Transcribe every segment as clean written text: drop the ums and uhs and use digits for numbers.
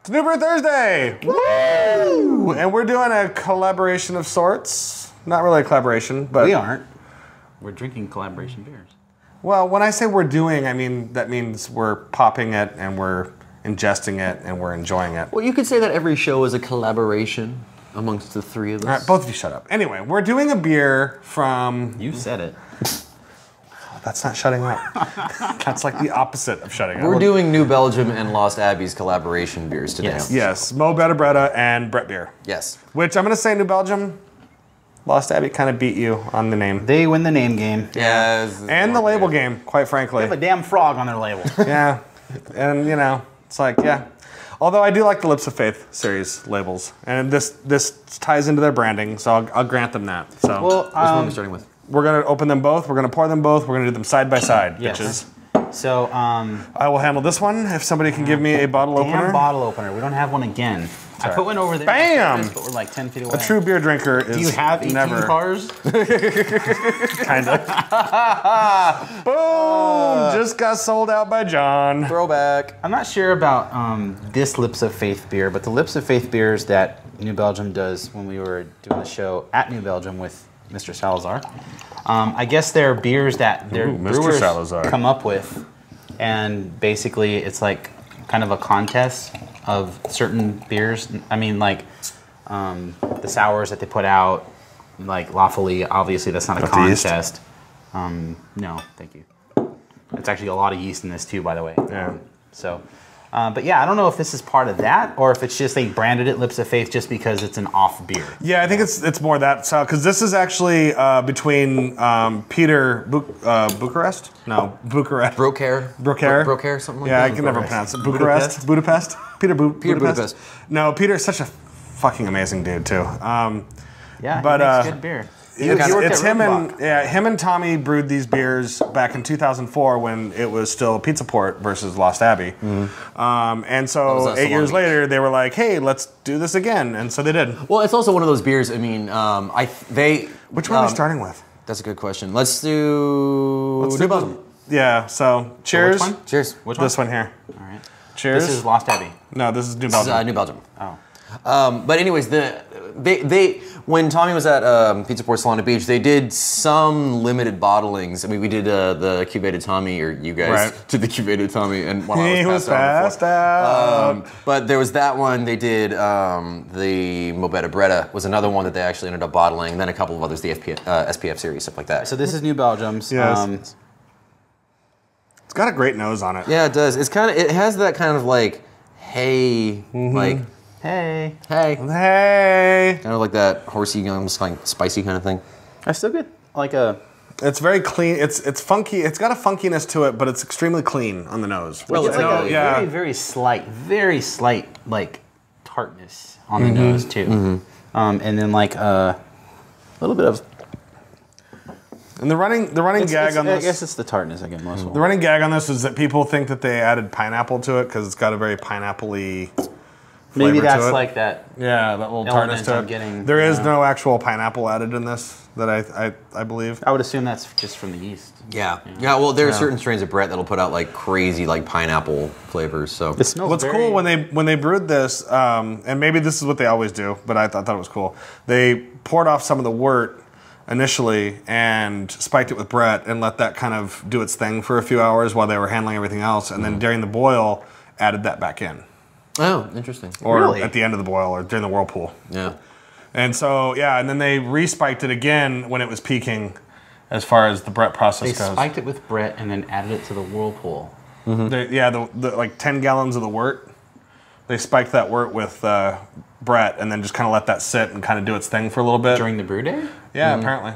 It's New Brew Thursday! Woo! And we're doing a collaboration of sorts. Not really a collaboration, but... We aren't. We're drinking collaboration beers. Well, when I say we're doing, I mean, that means we're popping it and we're ingesting it and we're enjoying it. Well, you could say that every show is a collaboration amongst the three of us. All right, both of you shut up. Anyway, we're doing a beer from... You said it. That's not shutting up. That's like the opposite of shutting up. We're doing New Belgium and Lost Abbey's collaboration beers today. Yes, Betta Bretta and Brett beer. Yes. Which I'm going to say New Belgium, Lost Abbey kind of beat you on the name. They win the name game. Yes. And the label game, quite frankly. They have a damn frog on their label. Yeah. And, you know, it's like, yeah. Although I do like the Lips of Faith series labels. And this ties into their branding, so I'll grant them that. So, Well, Which one are we starting with? we're going to open them both. We're going to pour them both. We're going to do them side by side, Yes. bitches. So, I will handle this one if somebody can give me a bottle damn opener. bottle opener. We don't have one again. I put one over there. Bam! But we're like 10 feet away. A true beer drinker is Do you have 18 never cars? kind of. Boom! Just got sold out by John. Throwback. I'm not sure about this Lips of Faith beer, but the Lips of Faith beers that New Belgium does when we were doing the show at New Belgium with Mr. Salazar. I guess they're beers that their Ooh, Mr. brewers Salazar. come up with, and basically it's like kind of a contest of certain beers. I mean, like the sours that they put out, like lawfully. Obviously, that's not a contest. No, thank you. It's actually a lot of yeast in this too, by the way. Yeah. But yeah, I don't know if this is part of that or if it's just they branded it Lips of Faith just because it's an off beer. Yeah, I think it's more that style because this is actually between Peter Bucharest. No, Bucharest. Brocaire. Brocaire? Brocaire, something like Yeah, that. I can never pronounce it. Bucharest. Budapest. Peter Budapest. No, Peter's such a fucking amazing dude too. Yeah, But, he makes good beer. It's him and Tommy brewed these beers back in 2004 when it was still Pizza Port versus Lost Abbey. And so 8 years later, they were like, "Hey, let's do this again," and so they did. Well, it's also one of those beers. I mean, Which one are we starting with? That's a good question. Let's do New Belgium. Yeah. So cheers. Which one? Cheers. Which one? This one here. All right. Cheers. This is Lost Abbey. No, this is New This is Belgium. New Belgium. Oh. But anyways, when Tommy was at Pizza Port Solana Beach, they did some limited bottlings. I mean, we did the Cubated Tommy, or you guys did the Cubated Tommy, and while I was passed out. But there was that one. They did the Betta Bretta was another one that they actually ended up bottling. And then a couple of others, the SPF series, stuff like that. So this is New Belgium's. Yes. It's got a great nose on it. Yeah, it does. It has that kind of like, hey, like. Hey. Hey. Hey. Kind of like that horsey, almost like spicy kind of thing. I still get like a. It's very clean. It's funky. It's got a funkiness to it, but it's extremely clean on the nose. It's like a yeah. very slight like tartness on the nose too. And then like a little bit of. And the running gag on this. I guess it's the tartness I get most of. The running gag on this is that people think that they added pineapple to it because it's got a very pineapple-y flavor Maybe that's to it. like that. Yeah, that little tartness to it. There is no actual pineapple added in this that I believe. I would assume that's just from the yeast. Yeah. Well, there are certain strains of Brett that'll put out like crazy like pineapple flavors. So It smells What's cool when they brewed this, and maybe this is what they always do, but I thought it was cool. They poured off some of the wort initially and spiked it with Brett and let that kind of do its thing for a few hours while they were handling everything else, and then during the boil added that back in. Oh, interesting. Or at the end of the boil or during the whirlpool. Yeah. And so, yeah, and then they re-spiked it again when it was peaking as far as the Brett process They goes. spiked it with Brett and then added it to the whirlpool. The like 10 gallons of the wort, they spiked that wort with Brett and then just kind of let that sit and kind of do its thing for a little bit. During the brew day? Yeah, apparently.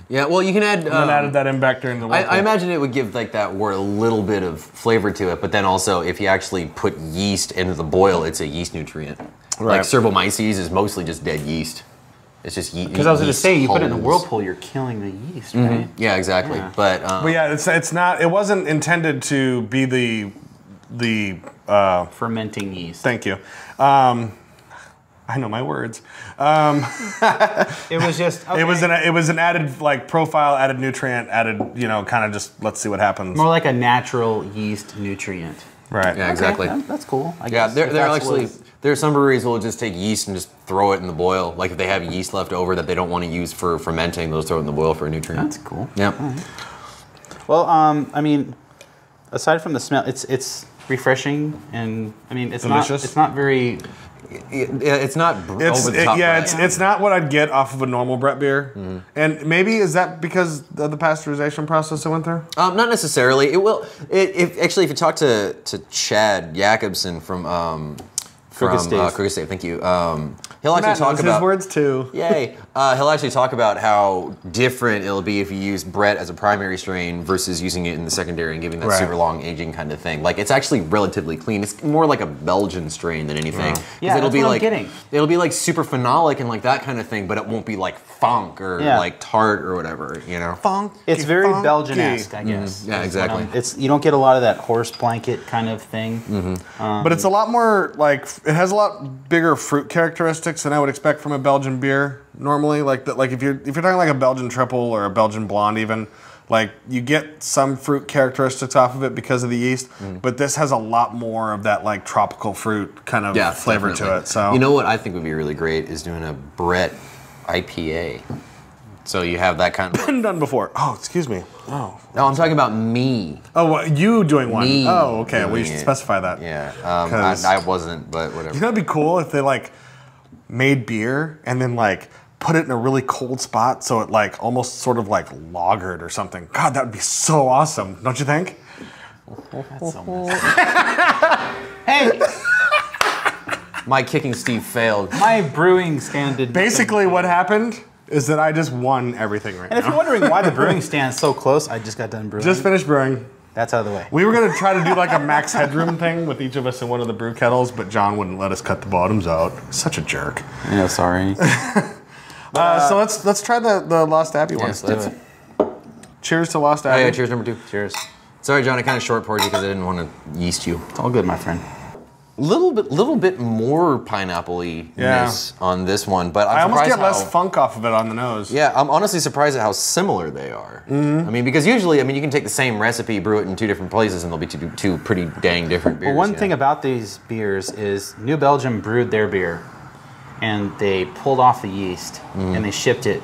Yeah, well, you can add... And then added that in back during the whirlpool. I imagine it would give like that wort a little bit of flavor to it, but then also if you actually put yeast into the boil, it's a yeast nutrient. Right. Like Cerbomyces is mostly just dead yeast. It's just yeast. Because I was going to say, you put it in the whirlpool, you're killing the yeast, right? Yeah, exactly. Yeah. But yeah, it's not. It wasn't intended to be the Fermenting yeast. Thank you. I know my words. It was just okay. It was an added like profile, added nutrient, added kind of just let's see what happens. More like a natural yeast nutrient. Right. Yeah, exactly. Okay, that's cool. I Yeah, guess. they're actually, there are some breweries who will just take yeast and just throw it in the boil. Like if they have yeast left over that they don't want to use for fermenting, they'll just throw it in the boil for a nutrient. That's cool. Yeah. Well, I mean, aside from the smell, it's refreshing, and I mean, it's delicious. It's not very. Yeah, it's not over the top. It's not what I'd get off of a normal Brett beer. And maybe is that because of the pasteurization process it went through? Not necessarily. It will. Actually, if you talk to Chad Jacobson from Crooked Stave, thank you. He'll actually talk about his words too. Yay! He'll actually talk about how different it'll be if you use Brett as a primary strain versus using it in the secondary and giving that super long aging kind of thing. Like it's actually relatively clean. It's more like a Belgian strain than anything. Yeah, it'll that's be what like I'm getting. It'll be like super phenolic and like that kind of thing, but it won't be like funk or like tart or whatever. You know, Funky, It's very funky. Belgian-esque, I guess. Yeah, exactly. It's you don't get a lot of that horse blanket kind of thing. But it's a lot more like it has a lot bigger fruit characteristics than I would expect from a Belgian beer normally. Like if you're talking like a Belgian triple or a Belgian blonde even, like you get some fruit characteristics off of it because of the yeast. But this has a lot more of that like tropical fruit kind of flavor to it. So you know what I think would be really great is doing a Brett IPA. So you have that kind of. Been done before. Oh, excuse me. Oh. No, I'm talking about me. Oh, well, you doing one? Me Oh, okay. Well, you should doing it. specify that. Yeah. 'Cause- I wasn't, but whatever. You know, it'd be cool if they like made beer and then like put it in a really cold spot so it like almost sort of like lagered or something. God, that would be so awesome, don't you think? That's so messed up. Hey, My kicking Steve failed. my brewing stand did. Basically, what happened is that I just won everything right And if you're now. wondering why the brewing stand's so close, I just got done brewing. Just finished brewing. That's out of the way. We were gonna try to do like a max headroom thing with each of us in one of the brew kettles, but John wouldn't let us cut the bottoms out. Such a jerk. Yeah, sorry. So let's try the Lost Abbey one. Yes, let's do it. Cheers to Lost Oh, Abbey. yeah, cheers number 2. Cheers. Sorry, John, I kind of short poured you because I didn't want to yeast you. It's all good, my friend. Little bit more pineapple-y-ness on this one, but I'm I almost surprised get less how- funk off of it on the nose. Yeah, I'm honestly surprised at how similar they are. I mean, because usually, you can take the same recipe, brew it in 2 different places, and they'll be two pretty dang different beers. Well, one you know? thing about these beers is New Belgium brewed their beer, and they pulled off the yeast, and they shipped it.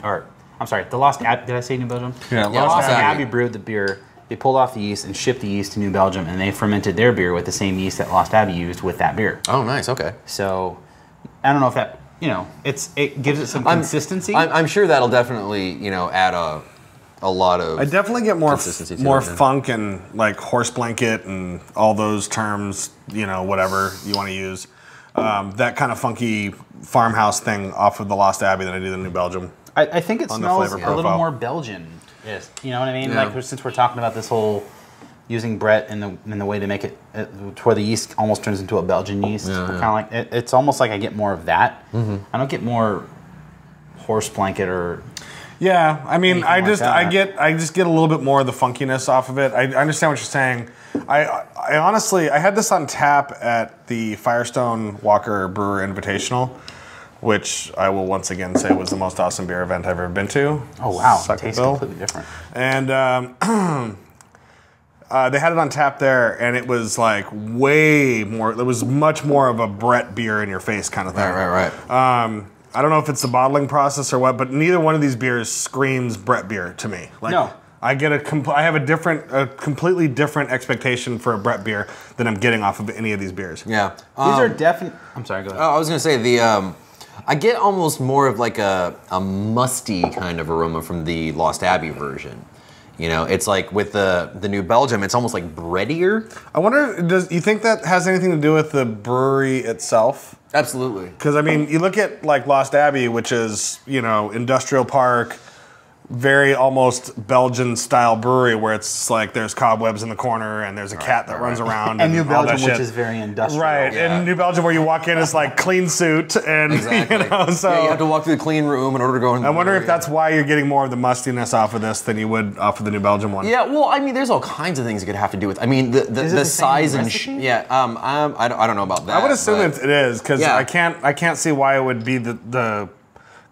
Or, I'm sorry, the Lost Abbey. Did I say New Belgium? Yeah, Lost Abbey. Brewed the beer. They pulled off the yeast and shipped the yeast to New Belgium, and they fermented their beer with the same yeast that Lost Abbey used with that beer. Oh, nice. Okay. So, I don't know if that, it gives it some consistency. I'm sure that'll definitely, add a lot of. I definitely get more consistency to more it, yeah. funk and like horse blanket and all those terms, whatever you want to use. That kind of funky farmhouse thing off of the Lost Abbey that I do in New Belgium. I think it on the smells flavor a little profile. more Belgian. Yes. You know what I mean? Yeah. Like since we're talking about this whole using Brett in the way they make it, to where the yeast almost turns into a Belgian yeast. Yeah, Kind of like it's almost like I get more of that. I don't get more horse blanket or. Yeah, I mean, Anything like that. I just get a little bit more of the funkiness off of it. I understand what you're saying. I honestly, I had this on tap at the Firestone Walker Brewer Invitational, which I will once again say was the most awesome beer event I've ever been to. Oh wow! Suck It tastes it, Bill. completely different. And they had it on tap there, and it was like way more. It was much more of a Brett beer in your face kind of thing. Right. I don't know if it's the bottling process or what, but neither one of these beers screams Brett beer to me. Like, No. I get I have a completely different expectation for a Brett beer than I'm getting off of any of these beers. Yeah. These are definite. I'm sorry. Go ahead. I was gonna say I get almost more of like a musty kind of aroma from the Lost Abbey version. It's like with the New Belgium, it's almost like breadier. I wonder, you think that has anything to do with the brewery itself? Absolutely. Because, I mean, you look at, like, Lost Abbey, which is, industrial park, very almost Belgian-style brewery where it's like there's cobwebs in the corner and there's a cat that runs around. and New all that Belgium, which shit. is very industrial. Right, Yeah. in New Belgium where you walk in, it's like clean suit and, Exactly. so... Yeah, you have to walk through the clean room in order to go in. I wonder if that's why you're getting more of the mustiness off of this than you would off of the New Belgium one. Yeah, well, I mean, there's all kinds of things it could have to do with. I mean, the the size same and recipe? yeah. I don't know about that. I would assume but- it is because Yeah. I can't see why it would be the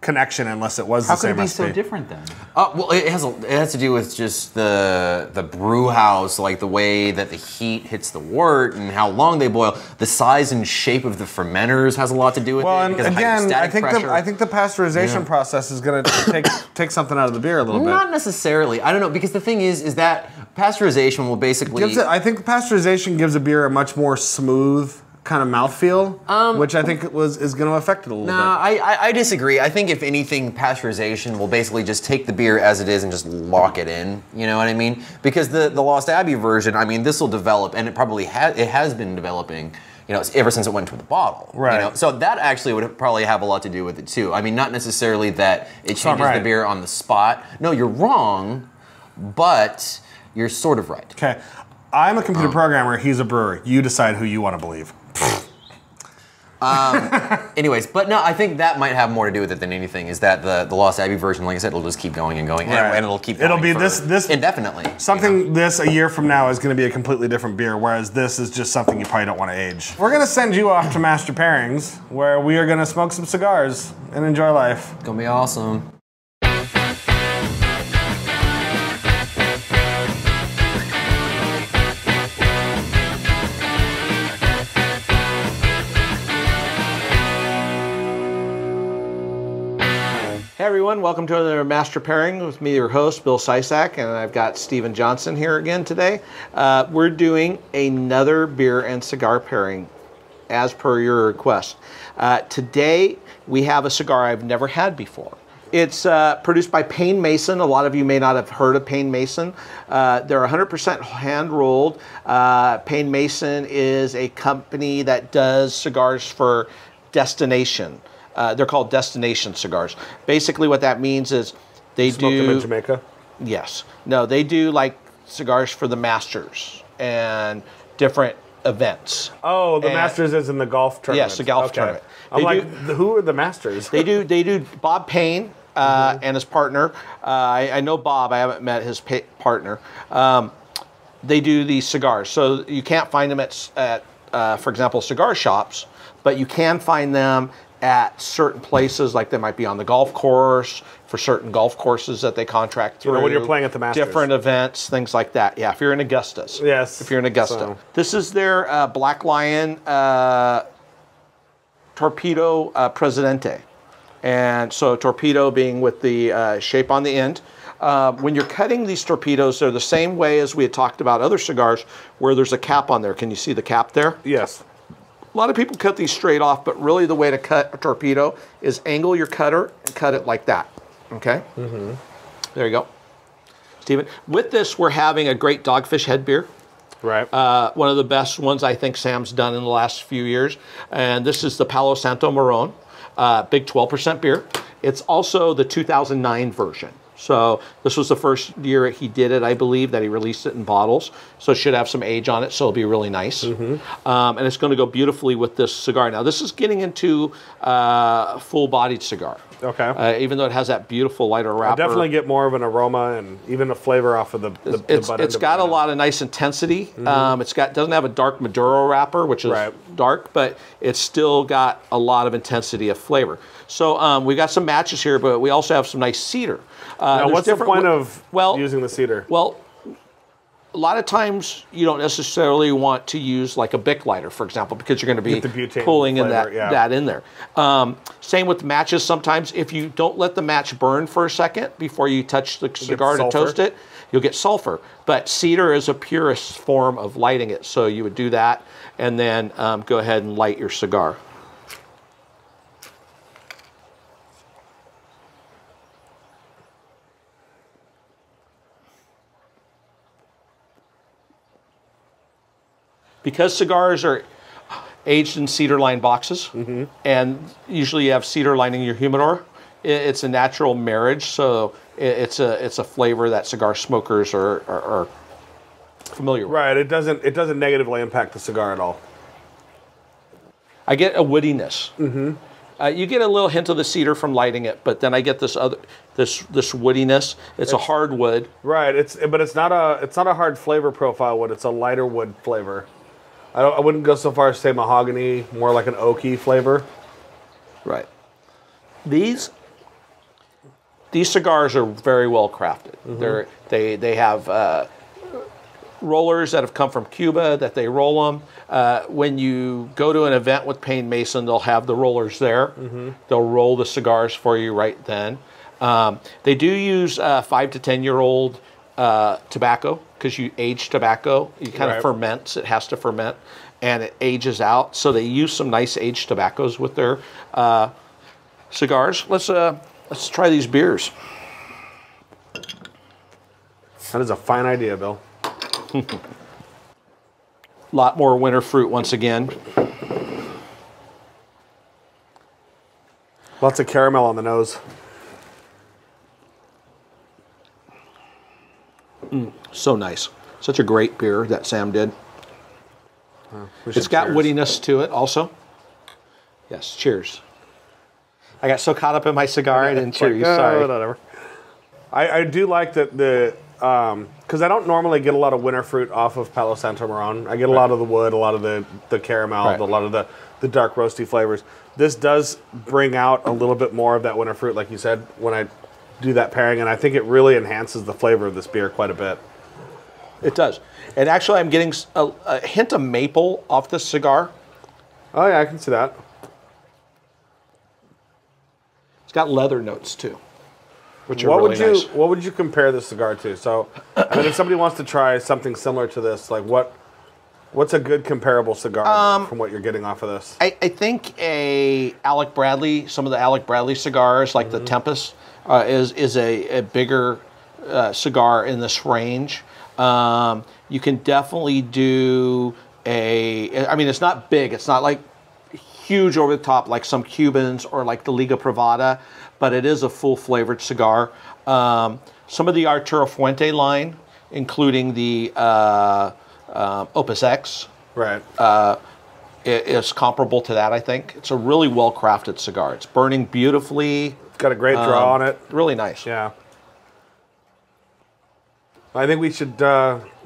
connection unless it was How the same could it be recipe. so different then? Well, it has to do with just the brew house, like the way that the heat hits the wort and how long they boil. The size and shape of the fermenters has a lot to do with Well, it. and Because of again, hydrostatic I think the pasteurization process is going to take something out of the beer a little bit. Not necessarily. I don't know, because the thing is that pasteurization will basically... I think pasteurization gives a beer a much more smooth kind of mouthfeel, which I think is going to affect it a little bit. I disagree. I think if anything, pasteurization will basically just take the beer as it is and just lock it in. You know what I mean? Because the Lost Abbey version, I mean, this will develop, and it probably has been developing, you know, ever since it went to the bottle. Right. You know? So that actually would probably have a lot to do with it too. I mean, not necessarily that it changes the beer on the spot. No, you're wrong, but you're sort of right. Okay. I'm a computer programmer. He's a brewer. You decide who you want to believe. Anyways, but no, I think that might have more to do with it than anything. Is that the Lost Abbey version? Like I said, it'll just keep going and going, and it'll keep going. It'll be this indefinitely. Something this a year from now is going to be a completely different beer, whereas this is just something you probably don't want to age. We're going to send you off to Master Pairings, where we are going to smoke some cigars and enjoy life. It's gonna be awesome. Hey everyone, welcome to another Master Pairing with me, your host, Bill Sysak, and I've got Stephen Johnson here again today. We're doing another beer and cigar pairing as per your request. Today we have a cigar I've never had before. It's produced by Payne-Mason. A lot of you may not have heard of Payne-Mason. They're 100% hand-rolled. Payne-Mason is a company that does cigars for destination. They're called destination cigars. Basically what that means is they Smoke do... them in Jamaica? Yes. No, they do like cigars for the Masters and different events. Oh, the Masters is in the golf tournament. Yes, the golf tournament. I'm like, who are the Masters? They do Bob Payne and his partner. I know Bob. I haven't met his partner. They do these cigars. So you can't find them at for example, cigar shops, but you can find them at certain places, like they might be on the golf course, for certain golf courses that they contract through. You know, when you're playing at the Masters. Different events, things like that. Yeah, if you're in Augusta. Yes. If you're in Augusta. So. This is their Black Lion Torpedo Presidente. And so torpedo being with the shape on the end. When you're cutting these torpedoes, they're the same way as we had talked about other cigars, where there's a cap on there. Can you see the cap there? Yes. A lot of people cut these straight off, but really the way to cut a torpedo is angle your cutter and cut it like that. Okay? Mm-hmm. There you go. Stephen, with this, we're having a great Dogfish head beer. Right. One of the best ones I think Sam's done in the last few years. And this is the Palo Santo Marron, big 12% beer. It's also the 2009 version. So this was the first year he did it, I believe, that he released it in bottles. So it should have some age on it, so it'll be really nice. Mm-hmm. And it's going to go beautifully with this cigar. Now, this is getting into a full-bodied cigar. Okay. Even though it has that beautiful lighter wrapper. I definitely get more of an aroma and even a flavor off of the butt end. It's got a lot of nice intensity. Mm-hmm. Doesn't have a dark Maduro wrapper, which is dark, but it's still got a lot of intensity of flavor. So we got some matches here, but we also have some nice cedar. Now, what's the point of using the cedar? Well, a lot of times you don't necessarily want to use like a Bic lighter, for example, because you're going to be pulling in that in there. Same with matches. Sometimes if you don't let the match burn for a second before you touch the cigar to toast it, you'll get sulfur. But cedar is a purest form of lighting it, so you would do that and then go ahead and light your cigar. Because cigars are aged in cedar lined boxes, and usually you have cedar lining your humidor, it's a natural marriage, so it's a flavor that cigar smokers are familiar with. Right, it doesn't negatively impact the cigar at all. I get a woodiness. You get a little hint of the cedar from lighting it, but then I get this woodiness. It's a hard wood. Right, but it's not a hard flavor profile wood. It's a lighter wood flavor. I wouldn't go so far as to say mahogany, more like an oaky flavor. Right. These these cigars are very well crafted. They have rollers that have come from Cuba that they roll them. When you go to an event with Payne-Mason, they'll have the rollers there. They'll roll the cigars for you right then. They do use 5 to 10 year old tobacco, because you age tobacco. You kind of ferments. It has to ferment, and it ages out. So they use some nice aged tobaccos with their cigars. Let's try these beers. That is a fine idea, Bill. A lot more winter fruit once again. Lots of caramel on the nose. So nice. Such a great beer that Sam did. It's got woodiness to it also. Yes, cheers. I got so caught up in my cigar I didn't cheer you, sorry. Whatever. I do like that because I don't normally get a lot of winter fruit off of Palo Santo Marron. I get a lot of the wood, a lot of the caramel, a lot of the dark roasty flavors. This does bring out a little bit more of that winter fruit, like you said, when I do that pairing, and I think it really enhances the flavor of this beer quite a bit. It does. And actually, I'm getting a hint of maple off this cigar. Oh yeah, I can see that. It's got leather notes too, which are what really nice. What would you compare this cigar to? So, I mean, if somebody wants to try something similar to this, like what's a good comparable cigar from what you're getting off of this? I think some of the Alec Bradley cigars, like the Tempest, is a bigger cigar in this range. You can definitely do I mean, it's not big. It's not like huge over the top like some Cubans or like the Liga Privada, but it is a full flavored cigar. Some of the Arturo Fuente line, including the Opus X, is comparable to that, I think. It's a really well crafted cigar. It's burning beautifully. It's got a great draw on it. Really nice. Yeah. I think we should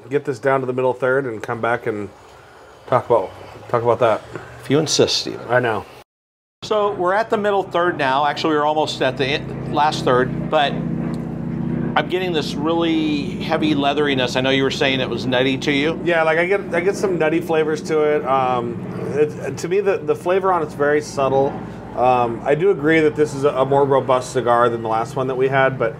get this down to the middle third and come back and talk about that. If you insist, Stephen. I know. So we're at the middle third now. Actually, we're almost at the last third, but I'm getting this really heavy leatheriness. I know you were saying it was nutty to you. Yeah, like I get some nutty flavors to it. To me, the flavor on it's very subtle. I do agree that this is a more robust cigar than the last one that we had, but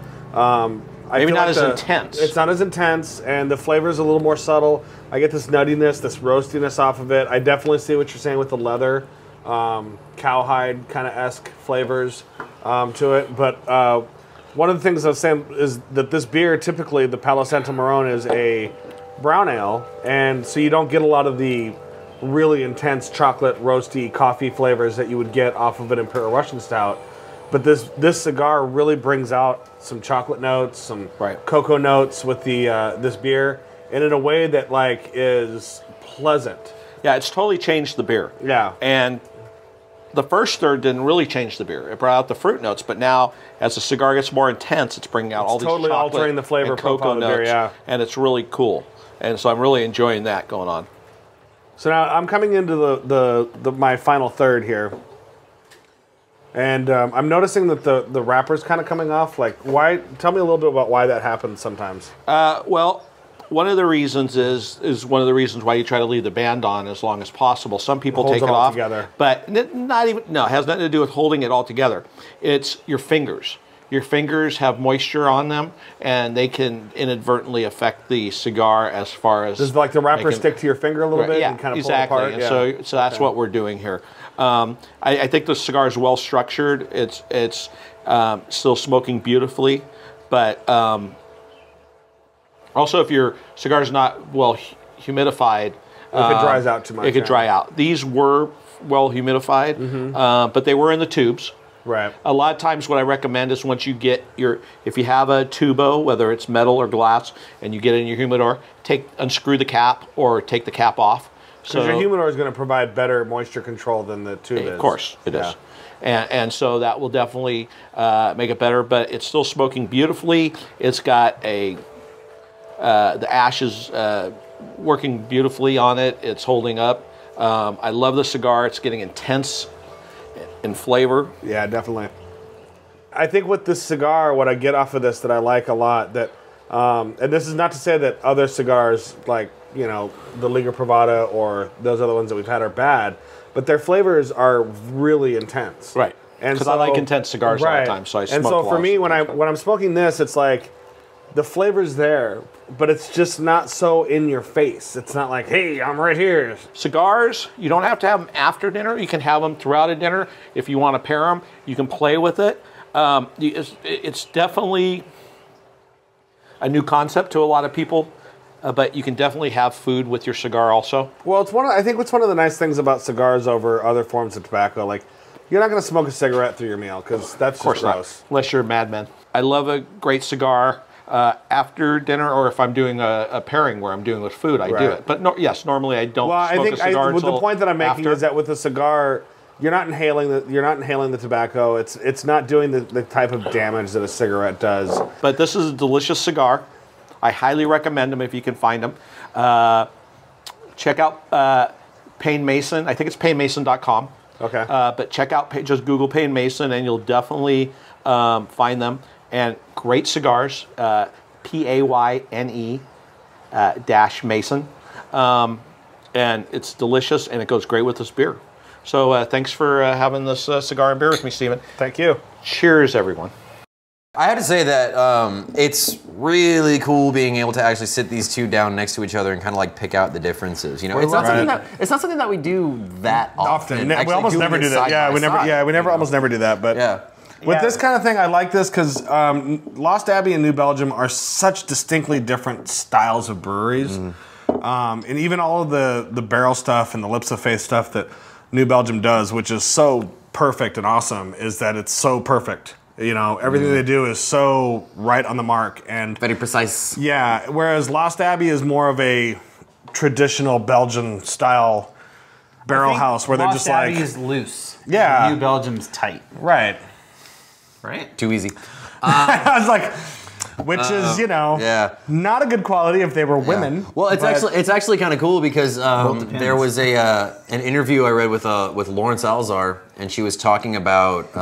maybe not as intense. It's not as intense, and the flavor is a little more subtle. I get this nuttiness, this roastiness off of it. I definitely see what you're saying with the leather, cowhide kind of esque flavors to it. But one of the things I was saying is that this beer, typically the Palo Santo Marron, is a brown ale, and so you don't get a lot of the really intense chocolate, roasty, coffee flavors that you would get off of an Imperial Russian Stout. But this cigar really brings out some chocolate notes, some cocoa notes with the this beer, and in a way that like is pleasant. Yeah, it's totally changed the beer. Yeah, and the first third didn't really change the beer. It brought out the fruit notes, but now as the cigar gets more intense, it's bringing out all these totally chocolate altering the flavor and cocoa profile of the notes, beer. Yeah, and it's really cool. And so I'm really enjoying that going on. So now I'm coming into my final third here. And I'm noticing that the wrapper's kind of coming off. Like, why? Tell me a little bit about why that happens sometimes. Well, one of the reasons is one of the reasons why you try to leave the band on as long as possible. Some people take it off, together. But not even. No, it has nothing to do with holding it all together. It's your fingers. Your fingers have moisture on them, and they can inadvertently affect the cigar as far as. Does like the wrapper stick to your finger a little bit and kind of pull it apart? And so that's what we're doing here. I think the cigar is well structured. It's still smoking beautifully, but also if your cigar is not well humidified, if it dries out too much, it could dry out. These were well humidified, but they were in the tubes. Right. A lot of times what I recommend is once you get if you have a tubo, whether it's metal or glass, and you get it in your humidor, unscrew the cap or take the cap off. Because your humidor is going to provide better moisture control than the tube is. Of course, it is. And so that will definitely make it better, but it's still smoking beautifully. It's got the ash is working beautifully on it. It's holding up. I love the cigar. It's getting intense in flavor. Yeah, definitely. I think with this cigar, what I get off of this that I like a lot, that, and this is not to say that other cigars like, you know, the Liga Privada or those other ones that we've had are bad, but their flavors are really intense. Right. Because I like intense cigars all the time, so I smoke. And so for me, when I'm smoking this, it's like the flavor's there, but it's just not so in your face. It's not like, hey, I'm right here. Cigars, you don't have to have them after dinner. You can have them throughout a dinner. If you want to pair them, you can play with it. It's definitely a new concept to a lot of people, but you can definitely have food with your cigar also. Well, I think it's one of the nice things about cigars over other forms of tobacco. Like, you're not going to smoke a cigarette through your meal because that's just gross. Not, unless you're a madman. I love a great cigar after dinner, or if I'm doing a pairing where I'm doing with food, I do it. But yes, normally I don't smoke a cigar until the point that I'm making is that with a cigar, you're not inhaling the tobacco. It's not doing the type of damage that a cigarette does. But this is a delicious cigar. I highly recommend them if you can find them. Check out Payne-Mason. I think it's Payne-Mason.com. Okay. But check out, just Google Payne-Mason, and you'll definitely find them. And great cigars, Payne dash Mason. And it's delicious, and it goes great with this beer. So thanks for having this cigar and beer with me, Stephen. Thank you. Cheers, everyone. I had to say that it's really cool being able to actually sit these two down next to each other and kind of like pick out the differences. You know, it's not something that we do that often. We almost never do that. Yeah, we almost never do that. But with this kind of thing, I like this because Lost Abbey and New Belgium are such distinctly different styles of breweries, and even all of the barrel stuff and the lips of faith stuff that New Belgium does, which is so perfect and awesome, is that it's so perfect. You know, everything they do is so right on the mark and very precise. Yeah, whereas Lost Abbey is more of a traditional Belgian style barrel house where they're just like Lost Abbey is loose. Yeah, New Belgium's tight. Right. Too easy. I was like, which is, you know, not a good quality if they were women. Well, it's actually kind of cool because there was an interview I read with Lauren Salazar, and she was talking about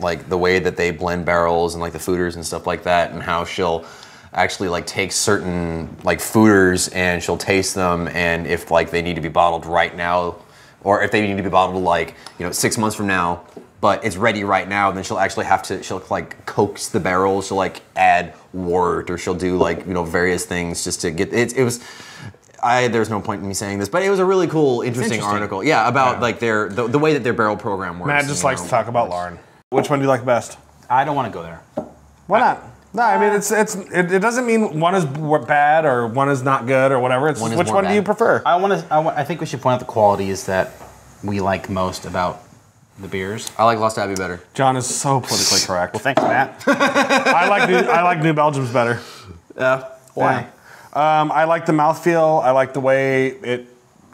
like the way that they blend barrels and like the fooders and stuff like that, and how she'll actually like take certain like fooders and she'll taste them, and if like they need to be bottled right now, or if they need to be bottled like 6 months from now, but it's ready right now, and then she'll actually she'll like coax the barrel, she'll like add wort, or she'll do like, various things just to get, there's no point in me saying this, but it was a really cool, interesting article. Yeah, about like the way that their barrel program works. Matt just likes to talk about Lauren. Which one do you like best? I don't want to go there. Why not? No, I mean, it doesn't mean one is bad or one is not good or whatever. It's which one do you prefer? I think we should point out the qualities that we like most about the beers. I like Lost Abbey better. John is so politically correct. Well, thanks, Matt. I like New Belgium's better. Yeah. Why? Yeah. I like the mouthfeel. I like the way it.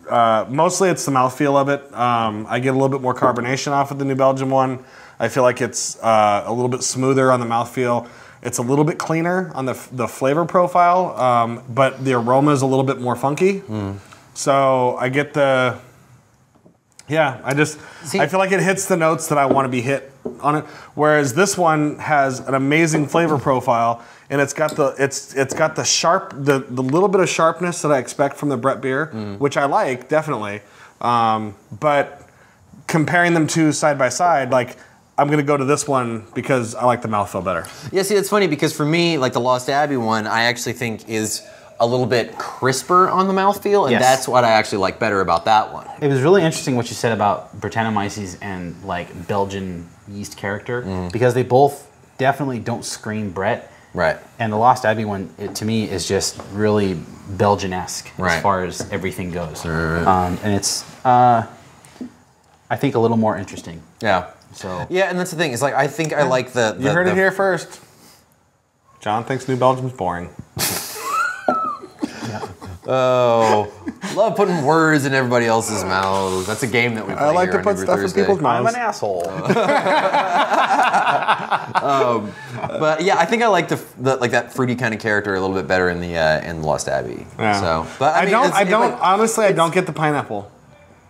Mostly, it's the mouthfeel of it. I get a little bit more carbonation off of the New Belgium one. I feel like it's a little bit smoother on the mouthfeel. It's a little bit cleaner on the flavor profile, but the aroma is a little bit more funky. So I get the. Yeah, I feel like it hits the notes that I want to be hit on it. Whereas this one has an amazing flavor profile, and it's got the sharp, the little bit of sharpness that I expect from the Brett beer, which I like definitely. But comparing them two side by side, like I'm gonna go to this one because I like the mouthfeel better. Yeah, see, it's funny because for me, like the Lost Abbey one, I actually think is a little bit crisper on the mouthfeel, and that's what I actually like better about that one. It was really interesting what you said about Brettanomyces and like Belgian yeast character, because they both definitely don't scream Brett. Right. And the Lost Abbey one, to me, is just really Belgian-esque as far as everything goes. And it's, I think, a little more interesting. Yeah. So. Yeah, and that's the thing. It's like I think I like the you heard it here first. John thinks New Belgium's boring. Oh, love putting words in everybody else's mouths. That's a game that we play. I like here to put stuff in people's mouths. I'm an asshole. But yeah, I think I like the like that fruity kind of character a little bit better in the Lost Abbey. Yeah. So, but I don't honestly. I don't get the pineapple.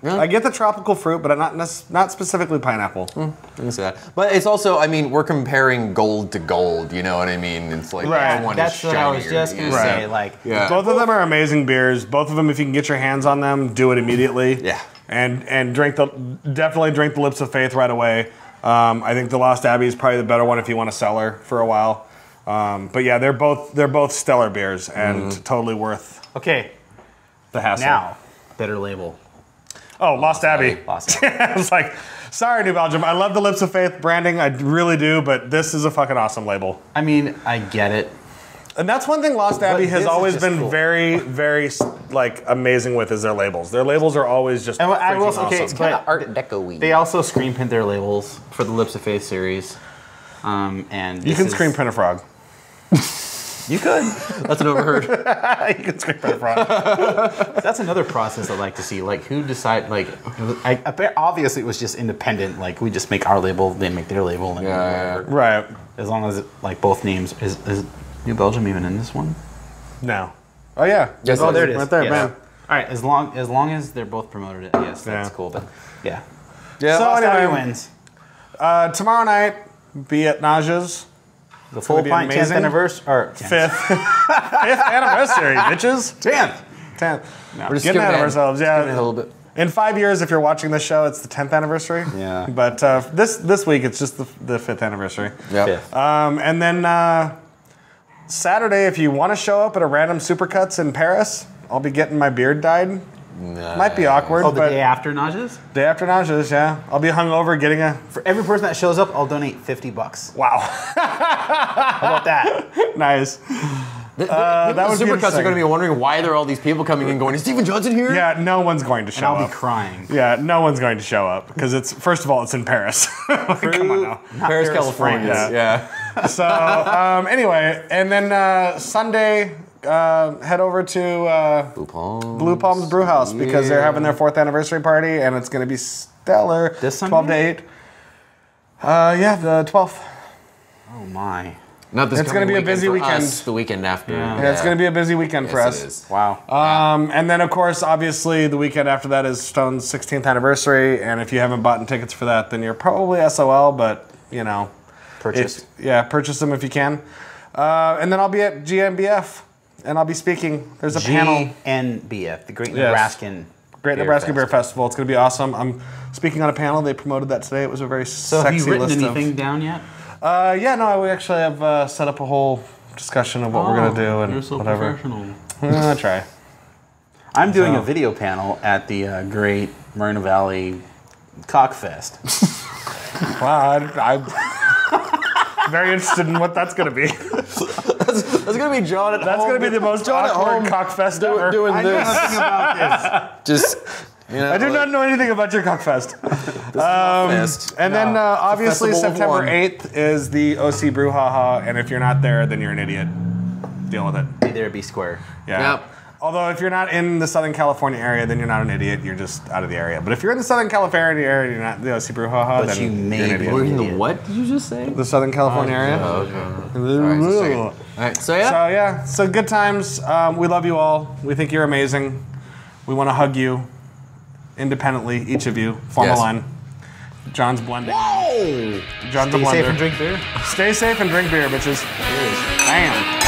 Really? I get the tropical fruit, but not specifically pineapple. I can see that. But it's also, I mean, we're comparing gold to gold. You know what I mean? It's like Right. one That's is what I was shinier, just gonna yeah. say. Like, Yeah. Both of them are amazing beers. Both of them, if you can get your hands on them, do it immediately. Yeah. And definitely drink the Lips of Faith right away. I think the Lost Abbey is probably the better one if you want to cellar for a while. But yeah, they're both stellar beers and totally worth okay, the hassle. now better label. Oh, Lost Abbey. Lost Abbey. I was like, sorry, New Belgium. I love the Lips of Faith branding. I really do, but this is a fucking awesome label. I mean, I get it. And that's one thing Lost Abbey this has is always just been cool. very, very like amazing with is their labels. Their labels are always just And I will freaking okay, awesome. but Art Deco-y. they also screen print their labels for the Lips of Faith series. And You can screen print a frog. You could. That's an overheard. You can screen print a frog. That's another process I'd like to see. Like, who decide? Like, obviously it was just independent. Like, we just make our label, they make their label, and whatever. Right. As long as like both names is New Belgium even in this one? No. Oh yeah. Yes, Oh, there it is. Right there, Yes. man. All right, as long as they're both promoted, yes, that's Yeah. cool. But yeah, Yeah. So Lost Abbey anyway, wins. Tomorrow night, be at Naja's. The full be pint 10th amazing. anniversary or Fifth anniversary, bitches. 10th. 10th. We're just Getting skipping ahead of ahead. ourselves, Skipping ahead a yeah. little bit. In 5 years, if you're watching this show, it's the 10th anniversary. Yeah. But this week, it's just the 5th anniversary. Yep. Fifth. And then Saturday, if you want to show up at a random Supercuts in Paris, I'll be getting my beard dyed. Might be awkward, Oh, the but day after Naja's? day after Naja's, yeah. I'll be hungover getting a... For every person that shows up, I'll donate $50. Wow. How about that? Nice. That would be Supercuts are interesting. going to be wondering why there are all these people coming and going, is Steven Johnson here? Yeah, no one's going to And show I'll up. be crying. Yeah, no one's going to show up because it's, first of all, it's in Paris. Like, come on now. Paris, Paris, California. France. Yeah. So anyway, and then Sunday, head over to Blue Palms Brew House because they're having their 4th anniversary party and it's going to be stellar. This Sunday? 12 to 8. Yeah, the 12th. Oh my. Not this It's gonna coming be a busy for weekend. us, the weekend after. Yeah, it's going to be a busy weekend for Yes, us. it is. Wow. And then, of course, obviously, the weekend after that is Stone's 16th anniversary. And if you haven't bought tickets for that, then you're probably SOL, but, you know. Purchase. Purchase them if you can. And then I'll be at GMBF, and I'll be speaking. There's a panel. GNBF, the Great Yes. Nebraskan Great Beer Nebraska Beer Festival. Festival. It's going to be awesome. I'm speaking on a panel. They promoted that today. It was a very So sexy have you written list anything down yet? Yeah, no, we actually have set up a whole discussion of what we're going to do and You're so whatever. professional. I'll try. I'm doing So- a video panel at the Great Moreno Valley Cockfest. Wow, I'm very interested in what that's going to be. That's going to be John at That's home. going to be the most John at awkward home cockfest ever. doing I know this. nothing about this. Just, you know. I do not know anything about your cockfest. Fest. And then obviously festival of September one. 8th is the OC Brouhaha, and if you're not there, then you're an idiot. Deal with it. Be there, be square. Yeah. Yep. Although if you're not in the Southern California area, then you're not an idiot. You're just out of the area. But if you're in the Southern California area, you're not the OC Brouhaha, But then you may you're an be. idiot. We're in the Idiot. what did you just say? The Southern California area. Oh, okay. All right, just a second. All right, so yeah. So yeah, so good times. We love you all. We think you're amazing. We want to hug you independently, each of you. Form a Yes. line. John's blending. John's a Stay blender. safe and drink beer. Stay safe and drink beer, bitches. Bam.